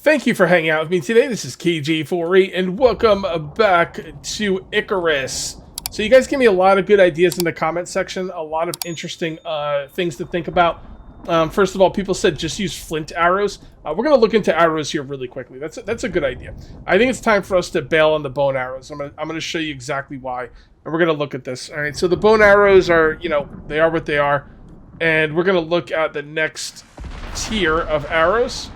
Thank you for hanging out with me today. This is KJ48, and welcome back to ICARUS. So you guys give me a lot of good ideas in the comment section, a lot of interesting things to think about. First of all, people said just use flint arrows. We're going to look into arrows here really quickly. That's a good idea. I think it's time for us to bail on the bone arrows. I'm gonna show you exactly why, and we're going to look at this. All right, so the bone arrows are, they are what they are, and we're going to look at the next tier of arrows.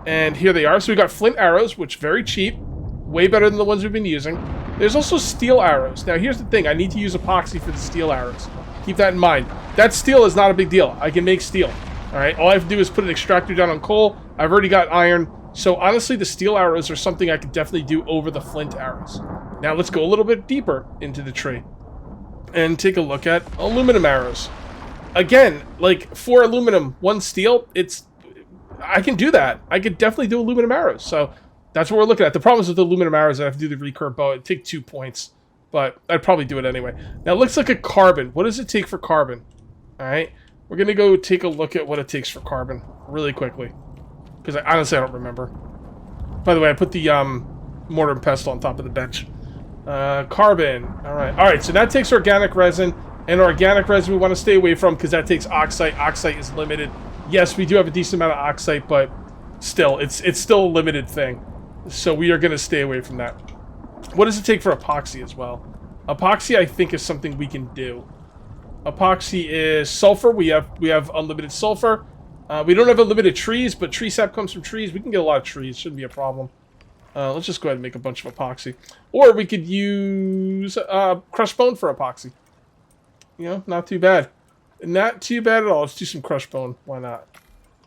And here they are. So we got flint arrows, which very cheap, way better than the ones we've been using. There's also steel arrows. Now here's the thing, I need to use epoxy for the steel arrows. Keep that in mind. That steel is not a big deal. I can make steel. Alright, all I have to do is put an extractor down on coal. I've already got iron. So honestly, the steel arrows are something I could definitely do over the flint arrows. Now let's go a little bit deeper into the tree and take a look at aluminum arrows. Again, like for aluminum, one steel, I can do that. I could definitely do aluminum arrows. So that's what we're looking at. The problem is with the aluminum arrows, I have to do the recurve bow. It'd take 2 points, but I'd probably do it anyway. Now it looks like a carbon. What does it take for carbon? All right, we're gonna go take a look at what it takes for carbon really quickly, because honestly I don't remember. By the way, I put the mortar and pestle on top of the bench. Carbon. All right. So that takes organic resin, and organic resin we want to stay away from because that takes oxide. Oxide is limited. Yes, we do have a decent amount of oxide, but still, it's still a limited thing. So we are going to stay away from that. What does it take for epoxy as well? Epoxy, I think, is something we can do. Epoxy is sulfur. We have unlimited sulfur. We don't have unlimited trees, but tree sap comes from trees. We can get a lot of trees. Shouldn't be a problem. Let's just go ahead and make a bunch of epoxy. Or we could use crushed bone for epoxy. Not too bad. Not too bad at all. Let's do some crushed bone. Why not?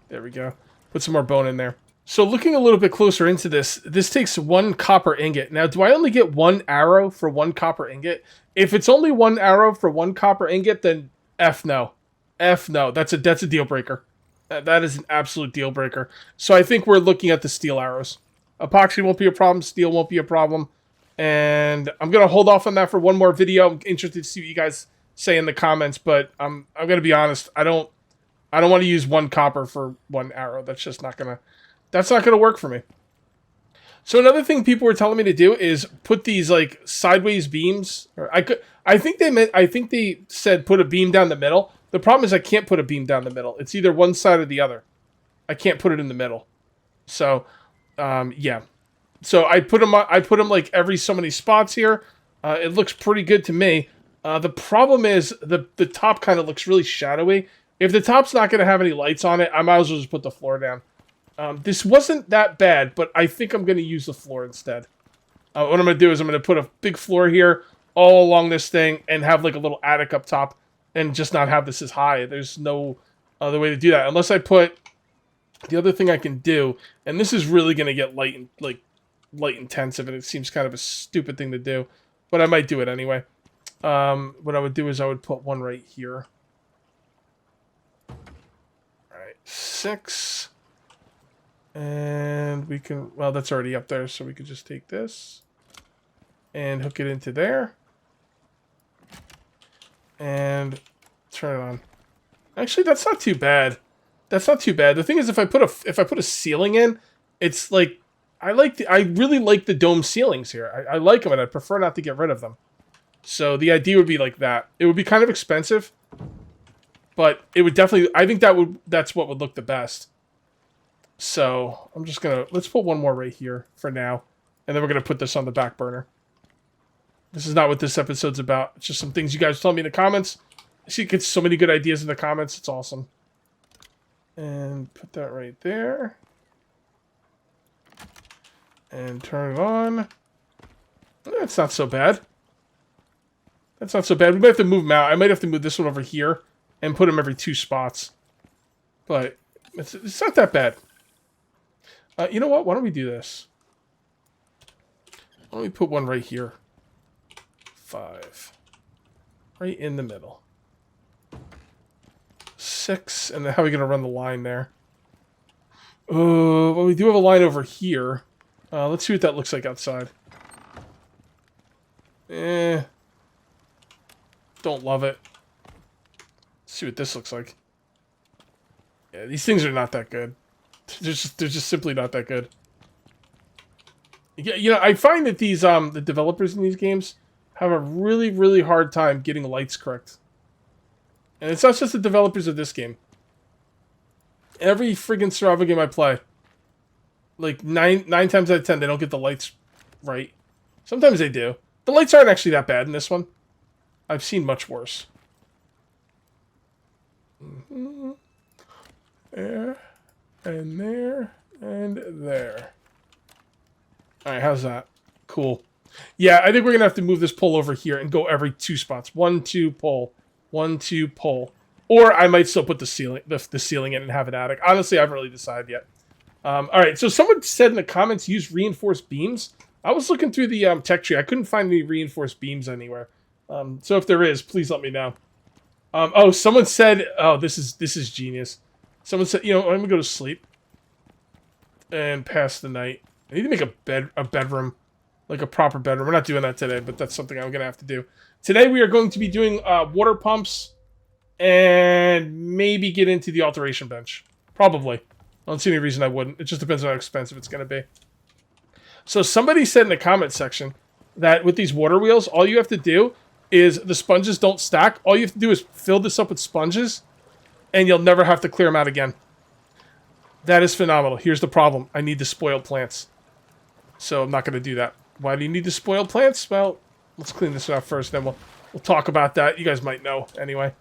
There we go. Put some more bone in there. So looking a little bit closer into this, this takes 1 copper ingot. Now, do I only get 1 arrow for 1 copper ingot? If it's only 1 arrow for 1 copper ingot, then F no. F no. That's a deal breaker. That is an absolute deal breaker. So I think we're looking at the steel arrows. Epoxy won't be a problem. Steel won't be a problem. And I'm going to hold off on that for one more video. I'm interested to see what you guys say in the comments, but I'm gonna be honest. I don't want to use 1 copper for 1 arrow. That's just not gonna work for me. So another thing people were telling me to do is put these like sideways beams. I think they said put a beam down the middle. The problem is I can't put a beam down the middle. It's either one side or the other. I can't put it in the middle. So yeah. So I put them like every so many spots here. It looks pretty good to me. The problem is the top kind of looks really shadowy. If the top's not going to have any lights on it, I might as well just put the floor down. This wasn't that bad, but I think I'm going to use the floor instead. What I'm going to do is I'm going to put a big floor here all along this thing and have like a little attic up top and just not have this as high. There's no other way to do that. Unless I put... The other thing I can do, and this is really going to get light intensive, and it seems kind of a stupid thing to do, but I might do it anyway. What I would do is I would put 1 right here. Alright, 6. And we can, well, that's already up there, so we could just take this and hook it into there. And turn it on. Actually, that's not too bad. That's not too bad. The thing is, if I put a ceiling in, it's like, I really like the dome ceilings here. I like them, and I prefer not to get rid of them. So the idea would be like that. It would be kind of expensive, but it would definitely, I think that's what would look the best. So I'm just gonna, let's put 1 more right here for now, and then we're gonna put this on the back burner. This is not what this episode's about. It's just some things you guys tell me in the comments. I see you get so many good ideas in the comments. It's awesome. And put that right there. And turn it on. That's not so bad. That's not so bad. We might have to move them out. I might have to move this one over here and put them every 2 spots. But it's not that bad. You know what? Why don't we do this? Why don't we put 1 right here? 5. Right in the middle. 6. And then how are we going to run the line there? Well, we do have a line over here. Let's see what that looks like outside. Don't love it. Let's see what this looks like. Yeah, these things are not that good. They're just simply not that good. Yeah, you know, I find that these the developers in these games have a really, really hard time getting lights correct. And it's not just the developers of this game. Every friggin' survival game I play, like nine times out of 10, they don't get the lights right. Sometimes they do. The lights aren't actually that bad in this one. I've seen much worse. There, and there, and there. Alright, how's that? Cool. Yeah, I think we're going to have to move this pole over here and go every 2 spots. 1, 2, pole. 1, 2, pole. Or I might still put the ceiling in and have an attic. Honestly, I haven't really decided yet. Alright, so someone said in the comments, use reinforced beams. I was looking through the tech tree. I couldn't find any reinforced beams anywhere. So if there is, please let me know. Oh, someone said... Oh, this is genius. Someone said, you know, I'm going to go to sleep. And pass the night. I need to make a bedroom. Like a proper bedroom. We're not doing that today, but that's something I'm going to have to do. Today we are going to be doing water pumps. And maybe get into the alteration bench. Probably. I don't see any reason I wouldn't. It just depends on how expensive it's going to be. So somebody said in the comment section that with these water wheels, all you have to do is the sponges don't stack. All you have to do is fill this up with sponges, and you'll never have to clear them out again. That is phenomenal. Here's the problem. I need the spoiled plants. So I'm not going to do that. Why do you need the spoiled plants? Well, let's clean this out first, then we'll talk about that. You guys might know anyway.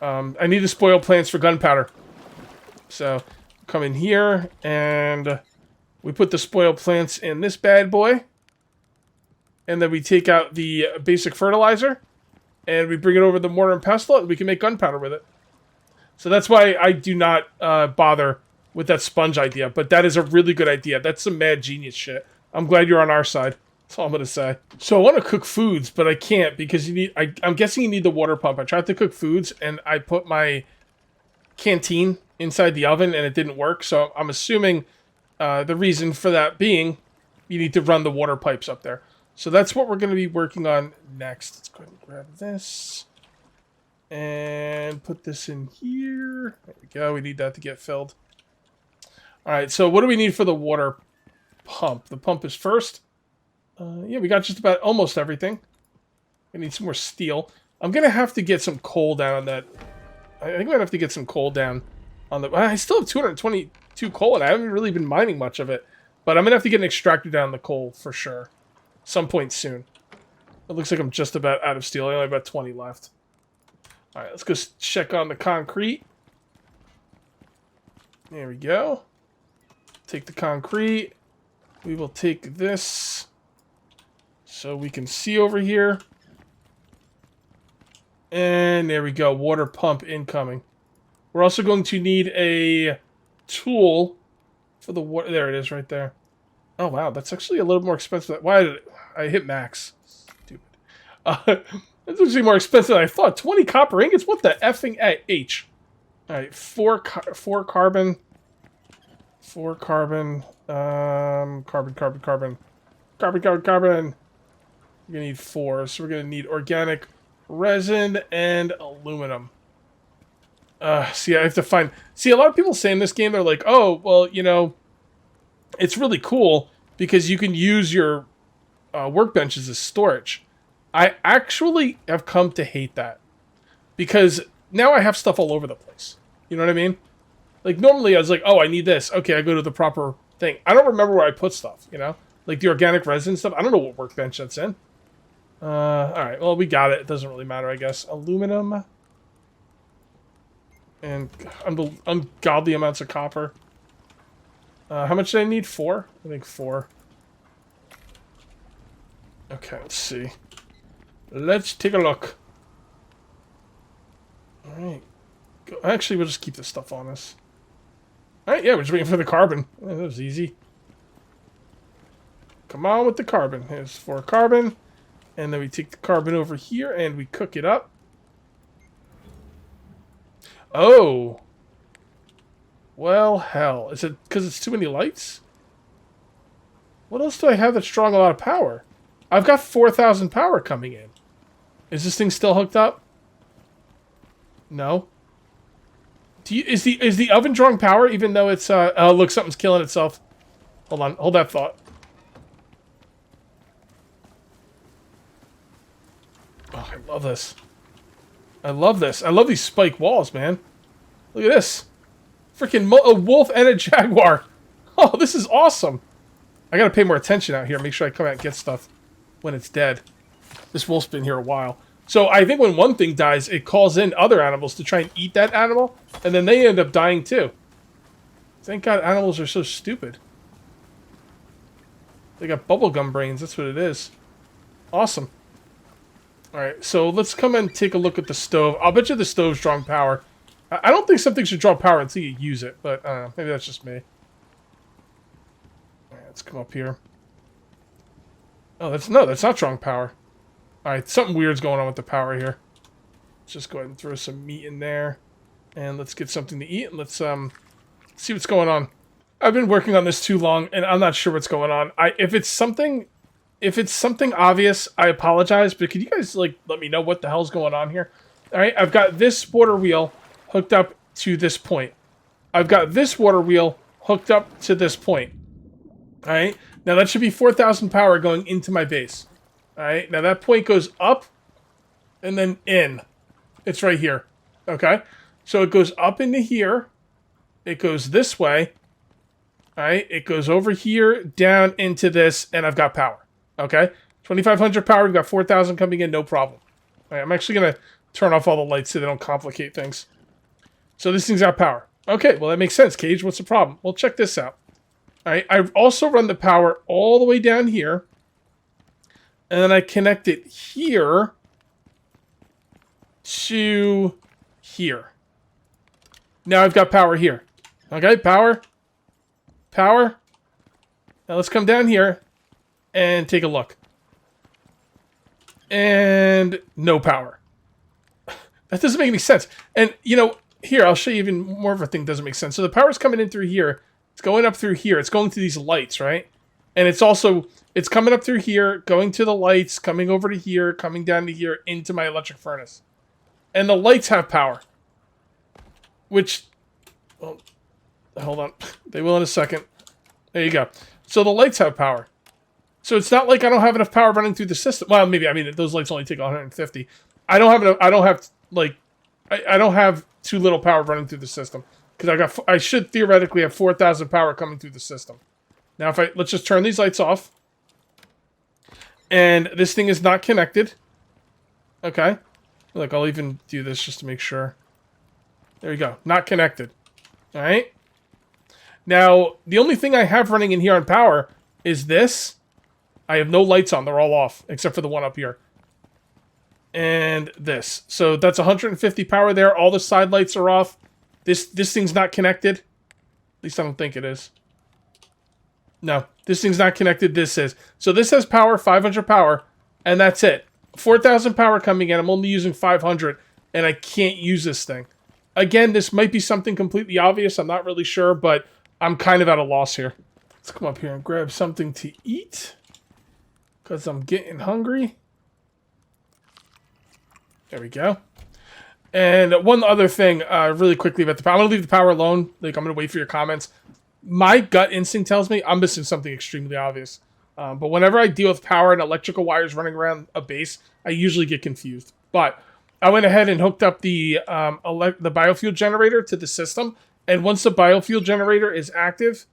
I need the spoiled plants for gunpowder. So come in here, and we put the spoiled plants in this bad boy. And then we take out the basic fertilizer, and we bring it over the mortar and pestle, and we can make gunpowder with it. So that's why I do not bother with that sponge idea, but that is a really good idea. That's some mad genius shit. I'm glad you're on our side. That's all I'm going to say. So I want to cook foods, but I can't because you need... I'm guessing you need the water pump. I tried to cook foods, and I put my canteen inside the oven, and it didn't work. So I'm assuming the reason for that being you need to run the water pipes up there. So that's what we're going to be working on next. Let's go ahead and grab this. And put this in here. There we go. We need that to get filled. Alright, so what do we need for the water pump? The pump is first. Yeah, we got just about almost everything. We need some more steel. I'm going to have to get some coal down on that. I think I'm going to have to get some coal down on the... I still have 222 coal, and I haven't really been mining much of it. But I'm going to have to get an extractor down the coal for sure. Some point soon. It looks like I'm just about out of steel. I only have about 20 left. Alright, let's go check on the concrete. There we go. Take the concrete. We will take this so we can see over here. And there we go. Water pump incoming. We're also going to need a tool for the water. There it is right there. Oh, wow. That's actually a little more expensive. Why did I hit max? Stupid. That's actually more expensive than I thought. 20 copper ingots? What the effing H? Alright, 4 carbon. 4 carbon. Carbon. We're gonna need 4, so we're gonna need organic resin and aluminum. See, I have to find... See, a lot of people say in this game, they're like, oh, well, you know, it's really cool because you can use your workbenches as storage. I actually have come to hate that because now I have stuff all over the place. You know what I mean? Like, normally I was like, oh, I need this. Okay, I go to the proper thing. I don't remember where I put stuff, you know? Like the organic resin stuff. I don't know what workbench that's in. Alright, well, we got it. It doesn't really matter, I guess. Aluminum. And ungodly amounts of copper. How much do I need? 4? I think 4. Okay, let's see. Let's take a look. Alright. Actually, we'll just keep this stuff on us. Alright, yeah, we're just waiting for the carbon. Yeah, that was easy. Come on with the carbon. Here's 4 carbon. And then we take the carbon over here and we cook it up. Oh. Well, hell. Is it because it's too many lights? What else do I have that's drawing a lot of power? I've got 4,000 power coming in. Is this thing still hooked up? No. Is the oven drawing power even though it's oh look, something's killing itself. Hold on, hold that thought. Love this. I love this. I love these spike walls, man. Look at this. Freaking a wolf and a jaguar. Oh, this is awesome. I gotta pay more attention out here. Make sure I come out and get stuff when it's dead. This wolf's been here a while. So I think when one thing dies, it calls in other animals to try and eat that animal, and then they end up dying too. Thank God animals are so stupid. They got bubblegum brains, that's what it is. Awesome. Alright, so let's come and take a look at the stove. I'll bet you the stove's drawing power. I don't think something should draw power until you use it, but I don't know. Maybe that's just me. Alright, let's come up here. Oh, that's not drawing power. Alright, something weird's going on with the power here. Let's just go ahead and throw some meat in there. And let's get something to eat, and let's see what's going on. I've been working on this too long, and I'm not sure what's going on. If it's something obvious, I apologize, but could you guys, like, let me know what the hell's going on here? Alright, I've got this water wheel hooked up to this point. I've got this water wheel hooked up to this point. Alright, now that should be 4,000 power going into my base. Alright, now that point goes up and then in. It's right here. Okay, so it goes up into here. It goes this way. Alright, it goes over here, down into this, and I've got power. Okay, 2,500 power, we've got 4,000 coming in, no problem. Alright, I'm actually going to turn off all the lights so they don't complicate things. So this thing's got power. Okay, well that makes sense, Cage. What's the problem? Well, check this out. Alright, I've also run the power all the way down here. And then I connect it here to here. Now I've got power here. Okay, power. Power. Now let's come down here and take a look. And no power. That doesn't make any sense. And, you know, here, I'll show you even more of a thing that doesn't make sense. So the power's coming in through here. It's going up through here. It's going to these lights, right? And it's also, it's coming up through here, going to the lights, coming over to here, coming down to here, into my electric furnace. And the lights have power. Which, well, hold on. They will in a second. There you go. So the lights have power. So it's not like I don't have enough power running through the system. Well, maybe, I mean, those lights only take 150. I don't have enough, I don't have too little power running through the system. Because I should theoretically have 4,000 power coming through the system. Now, let's just turn these lights off. And this thing is not connected. Okay. Look, I'll even do this just to make sure. There you go. Not connected. Alright. Now, the only thing I have running in here on power is this. I have no lights on. They're all off, except for the one up here. And this. So that's 150 power there. All the side lights are off. This thing's not connected. At least I don't think it is. No, this thing's not connected. This is. So this has power, 500 power, and that's it. 4,000 power coming in. I'm only using 500, and I can't use this thing. Again, this might be something completely obvious. I'm not really sure, but I'm kind of at a loss here. Let's come up here and grab something to eat, because I'm getting hungry. There we go. And one other thing, really quickly about the power. I'm going to leave the power alone. Like, I'm going to wait for your comments. My gut instinct tells me I'm missing something extremely obvious. But whenever I deal with power and electrical wires running around a base, I usually get confused. But I went ahead and hooked up the biofuel generator to the system. And once the biofuel generator is active,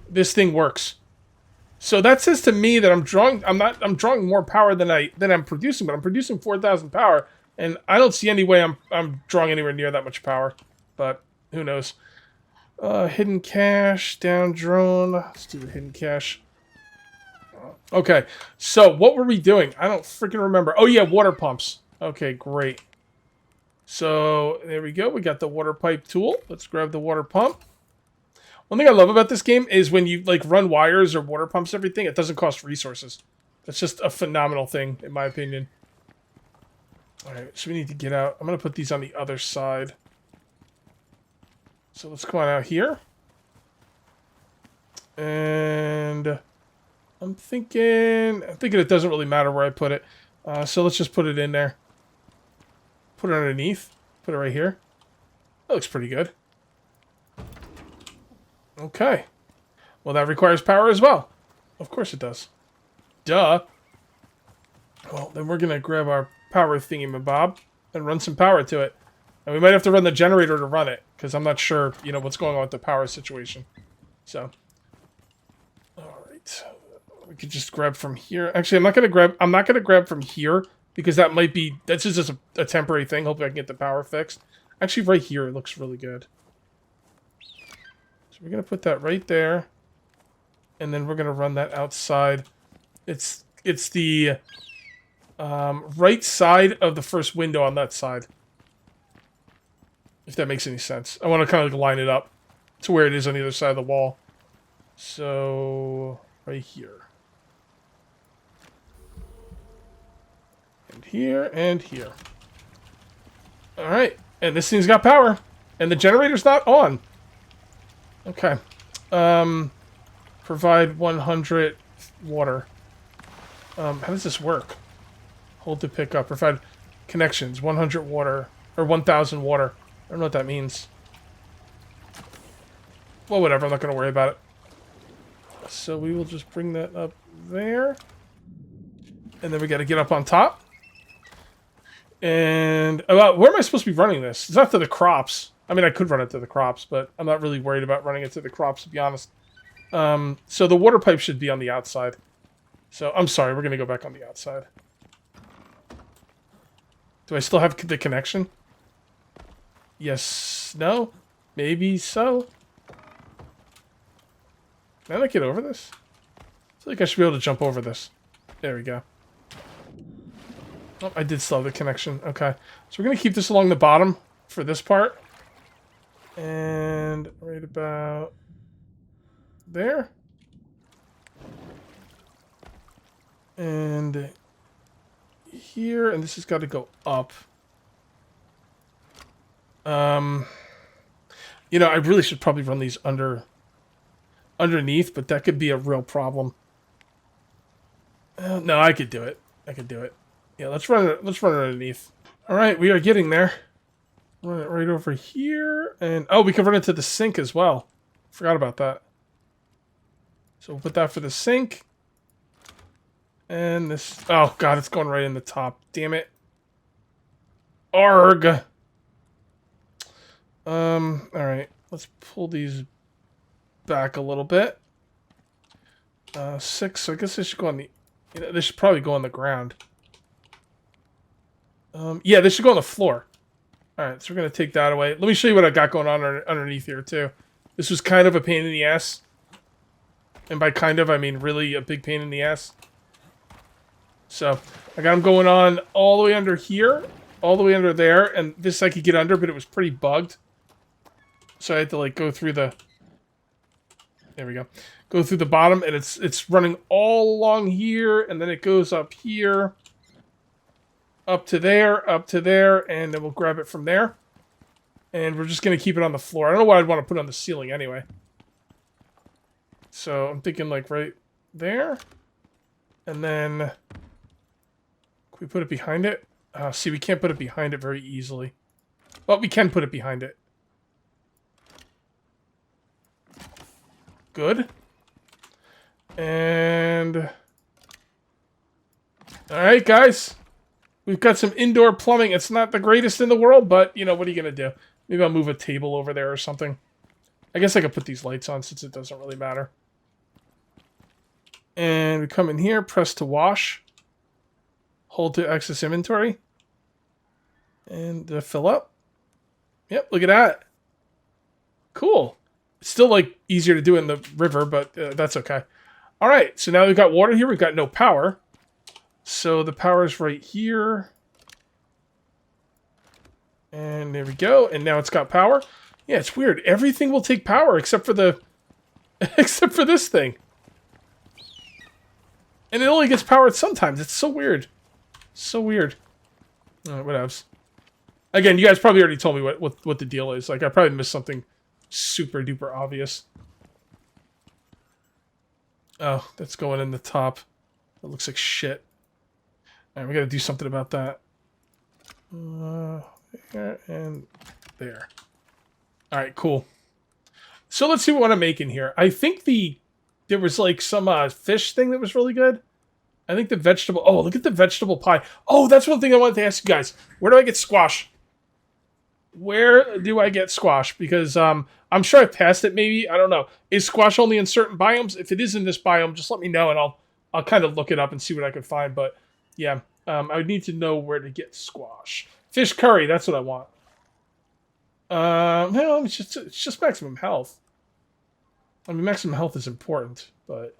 this thing works. So that says to me that I'm drawing more power than I'm producing, but I'm producing 4,000 power. And I don't see any way I'm drawing anywhere near that much power. But who knows. Hidden cache, down drone. Let's do the hidden cache. Okay, so what were we doing? I don't freaking remember. Oh yeah, water pumps. Okay, great. So there we go. We got the water pipe tool. Let's grab the water pump. One thing I love about this game is when you like run wires or water pumps, everything, it doesn't cost resources. That's just a phenomenal thing, in my opinion. Alright, so we need to get out. I'm going to put these on the other side. So let's come on out here. And I'm thinking it doesn't really matter where I put it. So let's just put it in there. Put it underneath. Put it right here. That looks pretty good. Okay. Well, that requires power as well. Of course it does. Duh. Well, then we're going to grab our power thingamabob and run some power to it. And we might have to run the generator to run it, because I'm not sure, you know, what's going on with the power situation. So, alright. We could just grab from here. Actually, I'm not gonna grab from here, because that's just a temporary thing. Hopefully I can get the power fixed. Actually, right here, it looks really good. So we're gonna put that right there. And then we're gonna run that outside. It's the right side of the first window on that side. If that makes any sense. I want to kind of like line it up to where it is on the other side of the wall. So, right here. And here, and here. Alright, and this thing's got power. And the generator's not on. Okay. Provide 100 water. How does this work? Hold to pick up. Provide connections. 100 water. Or 1,000 water. I don't know what that means. Well, whatever. I'm not going to worry about it. So we will just bring that up there. And then we got to get up on top. And where am I supposed to be running this? It's not to the crops. I mean, I could run it to the crops, but I'm not really worried about running it to the crops, to be honest. So the water pipe should be on the outside. So, I'm sorry. We're going to go back on the outside. Do I still have the connection? Yes. No? Maybe so? Can I get over this? I feel like I should be able to jump over this. There we go. Oh, I did still have the connection. Okay. So we're going to keep this along the bottom for this part. And right about there. And here. And this has got to go up. You know, I really should probably run these underneath, but that could be a real problem. No, I could do it. I could do it. Yeah, let's run it. Let's run it underneath. All right, we are getting there. Run it right over here, and oh, we can run it to the sink as well. Forgot about that. So we'll put that for the sink. And this. Oh God, it's going right in the top. Damn it. Arg. All right. Let's pull these back a little bit. 6. So I guess they should go on the. You know, they should probably go on the ground. Yeah, they should go on the floor. All right, so we're gonna take that away. Let me show you what I got going on underneath here too. This was kind of a pain in the ass, and by kind of I mean really a big pain in the ass. So I got them going on all the way under here, all the way under there, and this I could get under, but it was pretty bugged. So I had to like go through the. There we go. Go through the bottom, and it's running all along here, and then it goes up here, up to there, and then we'll grab it from there. And we're just gonna keep it on the floor. I don't know what I'd want to put on the ceiling anyway. So I'm thinking like right there, and then can we put it behind it? See, we can't put it behind it very easily. Well, we can put it behind it. Good. And alright, guys. We've got some indoor plumbing. It's not the greatest in the world, but, you know, what are you going to do? Maybe I'll move a table over there or something. I guess I could put these lights on since it doesn't really matter. And we come in here, press to wash. Hold to access inventory. And fill up. Yep, look at that. Cool. It's still, like, easier to do in the river, but that's okay. All right, so now we've got water here. We've got no power. So the power's right here. And there we go. And now it's got power. Yeah, it's weird. Everything will take power except for the... except for this thing. And it only gets powered sometimes. It's so weird. So weird. Alright, what else? Again, you guys probably already told me what the deal is. Like, I probably missed something super duper obvious. Oh, that's going in the top. That looks like shit. Alright, we gotta do something about that. There and there. Alright, cool. So let's see what I'm making here. I think there was like some fish thing that was really good. I think the vegetable... Oh, look at the vegetable pie. Oh, that's one thing I wanted to ask you guys. Where do I get squash? Where do I get squash? Because I'm sure I passed it maybe. I don't know. Is squash only in certain biomes? If it is in this biome, just let me know and I'll kind of look it up and see what I can find. But yeah, I would need to know where to get squash. Fish curry, that's what I want. No, it's just maximum health. I mean, maximum health is important, but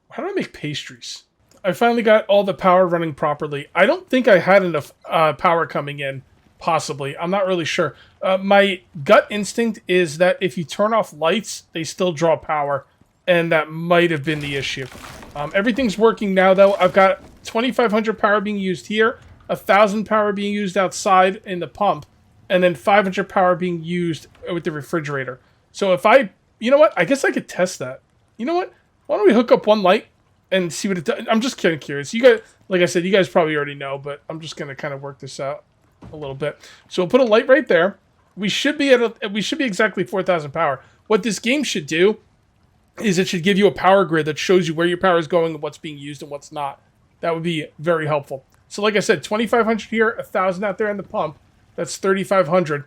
how do I make pastries? I finally got all the power running properly. I don't think I had enough power coming in, possibly. I'm not really sure. My gut instinct is that if you turn off lights, they still draw power, and that might have been the issue. Everything's working now, though. I've got 2,500 power being used here, 1,000 power being used outside in the pump, and then 500 power being used with the refrigerator. So if I... You know what? I guess I could test that. You know what? Why don't we hook up one light and see what it does? I'm just kind of curious. You guys, like I said, you guys probably already know, but I'm just going to kind of work this out a little bit. So we'll put a light right there. We should be exactly 4,000 power. What this game should do is it should give you a power grid that shows you where your power is going and what's being used and what's not. That would be very helpful. So like I said, 2,500 here, 1,000 out there in the pump. That's 3,500.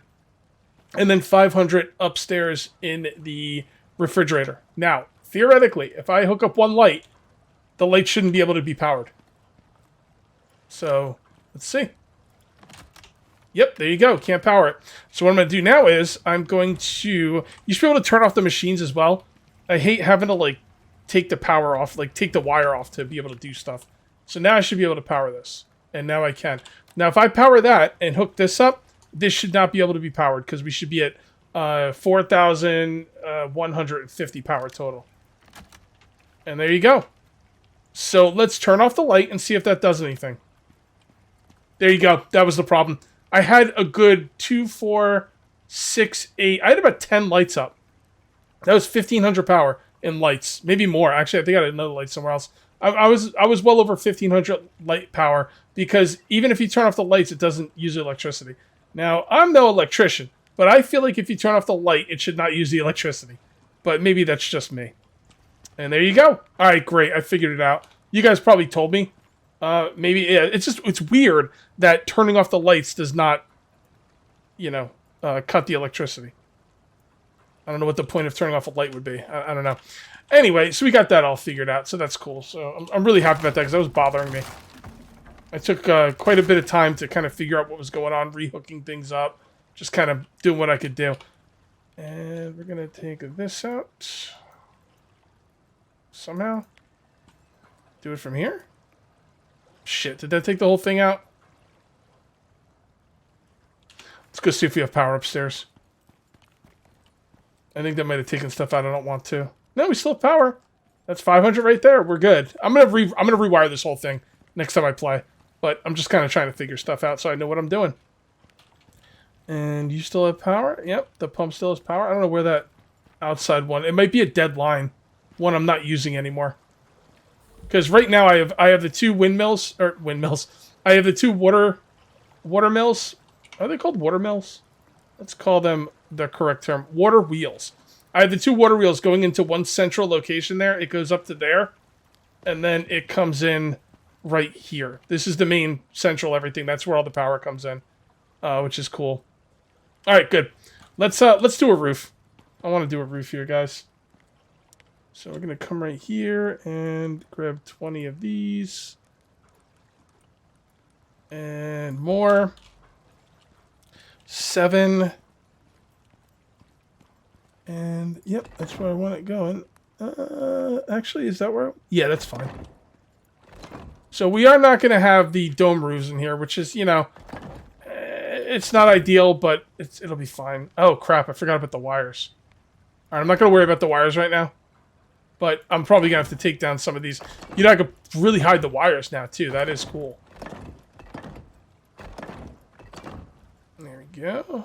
And then 500 upstairs in the refrigerator. Now, theoretically, if I hook up one light, the light shouldn't be able to be powered. So, let's see. Yep, there you go. Can't power it. So what I'm going to do now is I'm going to... You should be able to turn off the machines as well. I hate having to, like, take the power off, like, take the wire off to be able to do stuff. So now I should be able to power this. And now I can. Now, if I power that and hook this up, this should not be able to be powered because we should be at 4,150 power total. And there you go. So let's turn off the light and see if that does anything. There you go. That was the problem. I had a good 2, 4, 6, 8. I had about 10 lights up. That was 1,500 power in lights. Maybe more. Actually, I think I had another light somewhere else. I was well over 1,500 light power because even if you turn off the lights, it doesn't use electricity. Now, I'm no electrician, but I feel like if you turn off the light, it should not use the electricity. But maybe that's just me. And there you go. All right, great. I figured it out. You guys probably told me. Maybe, yeah, it's weird that turning off the lights does not, you know, cut the electricity. I don't know what the point of turning off a light would be. I don't know. Anyway, so we got that all figured out, so that's cool. So I'm really happy about that because that was bothering me. I took quite a bit of time to kind of figure out what was going on, rehooking things up, just kind of doing what I could do. And we're going to take this out. Somehow. Do it from here? Shit, did that take the whole thing out? Let's go see if we have power upstairs. I think that might have taken stuff out I don't want to. No, we still have power. That's 500 right there. We're good. I'm gonna rewire this whole thing next time I play. But I'm just kind of trying to figure stuff out so I know what I'm doing. And you still have power? Yep, the pump still has power. I don't know where that outside one... It might be a dead line. One I'm not using anymore. Because right now I have the two windmills... Or windmills. I have the two water mills. Are they called water mills? Let's call them the correct term. Water wheels. I have the two water wheels going into one central location there. It goes up to there. And then it comes in... right here. This is the main central everything. That's where all the power comes in, which is cool. All right, good. Let's do a roof. I want to do a roof here, guys. So we're gonna come right here and grab 20 of these and more. 7. And yep, that's where I want it going. Actually, is that where? Yeah, that's fine. So we are not going to have the dome roofs in here, which is, you know, it's not ideal, but it'll be fine. Oh, crap. I forgot about the wires. All right, I'm not going to worry about the wires right now, but I'm probably going to have to take down some of these. You know, I could really hide the wires now, too. That is cool. There we go.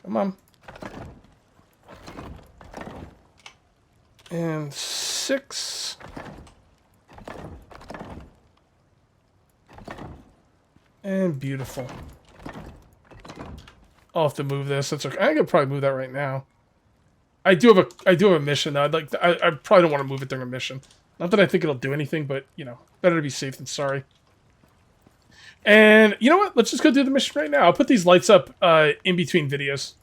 Come on. And 6. And beautiful. I'll have to move this. That's okay. I could probably move that right now. I do have a mission though. I probably don't want to move it during a mission. Not that I think it'll do anything, but you know, better to be safe than sorry. And you know what? Let's just go do the mission right now. I'll put these lights up in between videos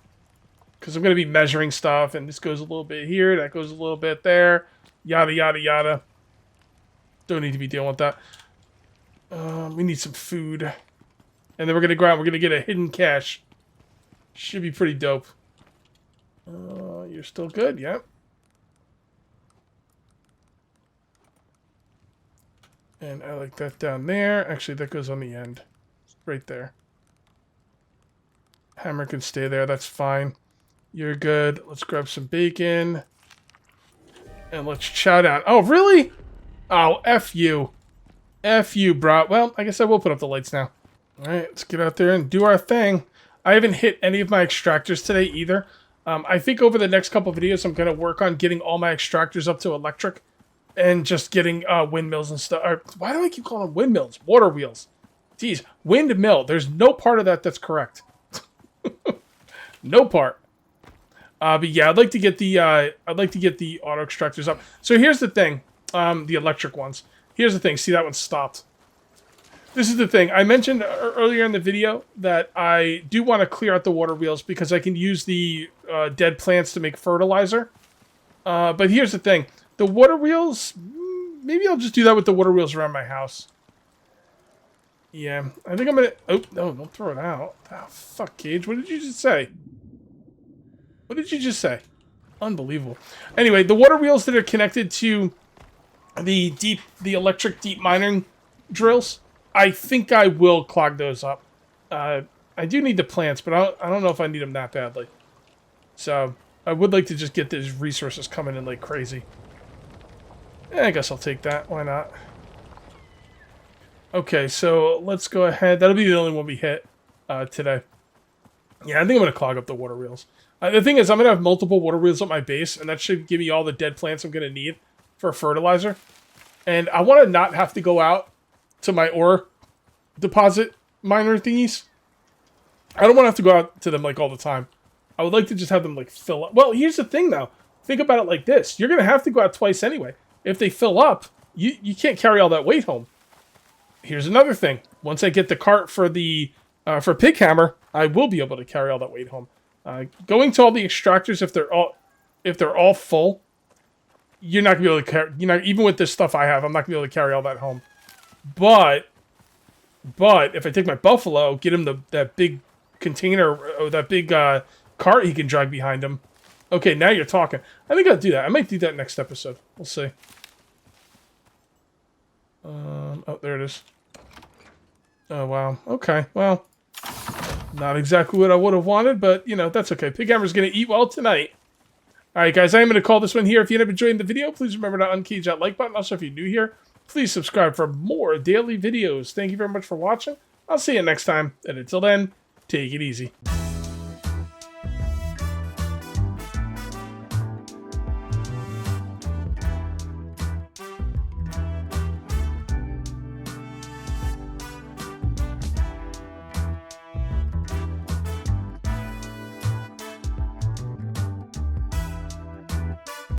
because I'm going to be measuring stuff, and this goes a little bit here, that goes a little bit there, yada yada yada. Don't need to be dealing with that. We need some food, and then we're going to go out. And we're going to get a hidden cache. Should be pretty dope. You're still good, yep. And I like that down there. Actually, that goes on the end. Right there. Hammer can stay there. That's fine. You're good. Let's grab some bacon. And let's chow down. Oh, really? Oh, F you. F you, bro. Well, I guess I will put up the lights now. Alright, let's get out there and do our thing. I haven't hit any of my extractors today either. I think over the next couple videos, I'm going to work on getting all my extractors up to electric. And just getting windmills and stuff. Or, why do I keep calling them windmills? Water wheels. Geez, windmill. There's no part of that that's correct. No part. But yeah, I'd like to get the auto extractors up. So here's the thing. The electric ones. Here's the thing. See, that one stopped. This is the thing. I mentioned earlier in the video that I do want to clear out the water wheels because I can use the dead plants to make fertilizer. But here's the thing. The water wheels, maybe I'll just do that with the water wheels around my house. Yeah, I think I'm going to... Oh, no, don't throw it out. Oh, fuck, Cage. What did you just say? What did you just say? Unbelievable. Anyway, the water wheels that are connected to the electric deep mining drills, I think I will clog those up. I do need the plants, but I don't know if I need them that badly. So, I would like to just get these resources coming in like crazy. I guess I'll take that. Why not? Okay, so let's go ahead. That'll be the only one we hit today. Yeah, I think I'm going to clog up the water wheels. The thing is, I'm going to have multiple water wheels at my base, and that should give me all the dead plants I'm going to need for fertilizer. And I want to not have to go out to my ore deposit miner thingies. I don't want to have to go out to them like all the time. I would like to just have them like fill up. Well, here's the thing, though. Think about it like this. You're going to have to go out twice anyway. If they fill up, you can't carry all that weight home. Here's another thing. Once I get the cart for the for Pig Hammer, I will be able to carry all that weight home. Going to all the extractors, if they're all full, you're not gonna be able to carry. Even with this stuff I have, I'm not gonna be able to carry all that home. But if I take my buffalo, get him that big container or that big cart he can drag behind him. Okay, now you're talking. I think I'll do that. I might do that next episode. We'll see. Oh, there it is. Oh, wow. Okay, well. Not exactly what I would have wanted, but, you know, that's okay. Pig Hammer's going to eat well tonight. Alright, guys, I'm going to call this one here. If you end up enjoying the video, please remember to uncage that like button. Also, if you're new here, please subscribe for more daily videos. Thank you very much for watching. I'll see you next time. And until then, take it easy.